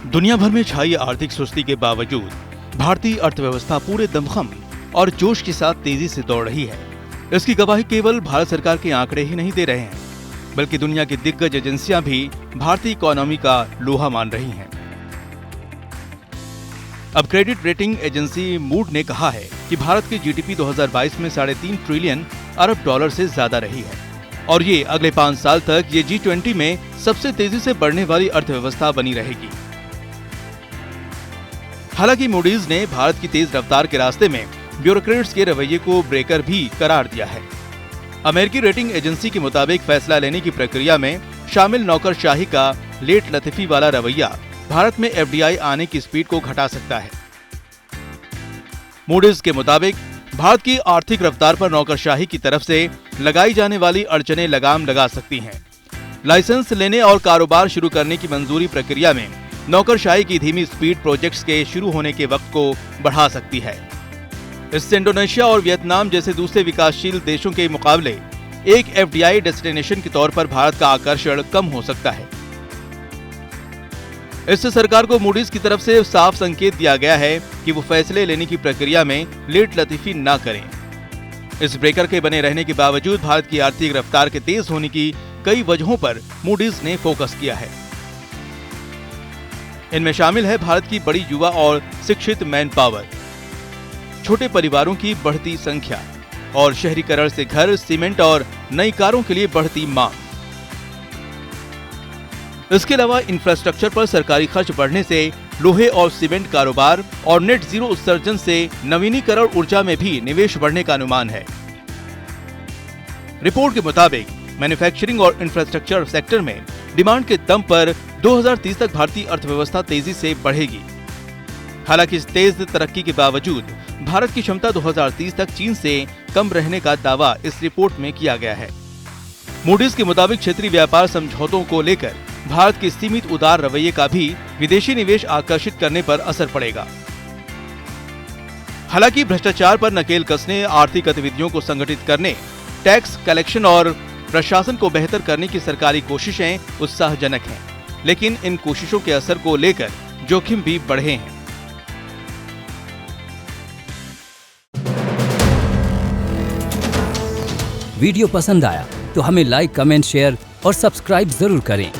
दुनिया भर में छाई आर्थिक सुस्ती के बावजूद भारतीय अर्थव्यवस्था पूरे दमखम और जोश के साथ तेजी से दौड़ रही है। इसकी गवाही केवल भारत सरकार के आंकड़े ही नहीं दे रहे हैं, बल्कि दुनिया की दिग्गज एजेंसियां भी भारतीय इकोनॉमी का लोहा मान रही हैं। अब क्रेडिट रेटिंग एजेंसी मूड ने कहा है कि भारत की जीडीपी 2022 में 3.5 ट्रिलियन अरब डॉलर से ज्यादा रही है और ये अगले 5 साल तक ये G20 में सबसे तेजी से बढ़ने वाली अर्थव्यवस्था बनी रहेगी। हालांकि मूडीज ने भारत की तेज रफ्तार के रास्ते में ब्यूरोक्रेट्स के रवैये को ब्रेकर भी करार दिया है। अमेरिकी रेटिंग एजेंसी के मुताबिक फैसला लेने की प्रक्रिया में शामिल नौकरशाही का लेट लतीफी वाला रवैया भारत में एफडीआई आने की स्पीड को घटा सकता है। मूडीज के मुताबिक भारत की आर्थिक रफ्तार पर नौकरशाही की तरफ से लगाई जाने वाली अड़चनें लगाम लगा सकती हैं। लाइसेंस लेने और कारोबार शुरू करने की मंजूरी प्रक्रिया में नौकरशाही की धीमी स्पीड प्रोजेक्ट्स के शुरू होने के वक्त को बढ़ा सकती है। इससे इंडोनेशिया और वियतनाम जैसे दूसरे विकासशील देशों के मुकाबले एक एफडीआई डेस्टिनेशन के तौर पर भारत का आकर्षण कम हो सकता है। इससे सरकार को मूडीज की तरफ से साफ संकेत दिया गया है कि वो फैसले लेने की प्रक्रिया में लेट लतीफी न करें। इस ब्रेकर के बने रहने के बावजूद भारत की आर्थिक रफ्तार के तेज होने की कई वजहों पर मूडीज ने फोकस किया है। इनमें शामिल है भारत की बड़ी युवा और शिक्षित मैन पावर, छोटे परिवारों की बढ़ती संख्या और शहरीकरण से घर, सीमेंट और नई कारों के लिए बढ़ती मांग। इसके अलावा इंफ्रास्ट्रक्चर पर सरकारी खर्च बढ़ने से लोहे और सीमेंट कारोबार और नेट जीरो उत्सर्जन से नवीनीकरण ऊर्जा में भी निवेश बढ़ने का अनुमान है। रिपोर्ट के मुताबिक मैन्युफैक्चरिंग और इंफ्रास्ट्रक्चर सेक्टर में डिमांड के दम पर 2030 तक भारतीय अर्थव्यवस्था तेजी से बढ़ेगी। हालांकि इस तेज तरक्की के बावजूद भारत की क्षमता 2030 तक चीन से कम रहने का दावा इस रिपोर्ट में किया गया है। मूडीज के मुताबिक क्षेत्रीय व्यापार समझौतों को लेकर भारत के सीमित उदार रवैये का भी विदेशी निवेश आकर्षित करने पर असर पड़ेगा। हालांकि भ्रष्टाचार पर नकेल कसने, आर्थिक गतिविधियों को संगठित करने, टैक्स कलेक्शन और प्रशासन को बेहतर करने की सरकारी कोशिशें उत्साहजनक हैं, लेकिन इन कोशिशों के असर को लेकर जोखिम भी बढ़े हैं। वीडियो पसंद आया तो हमें लाइक, कमेंट, शेयर और सब्सक्राइब जरूर करें।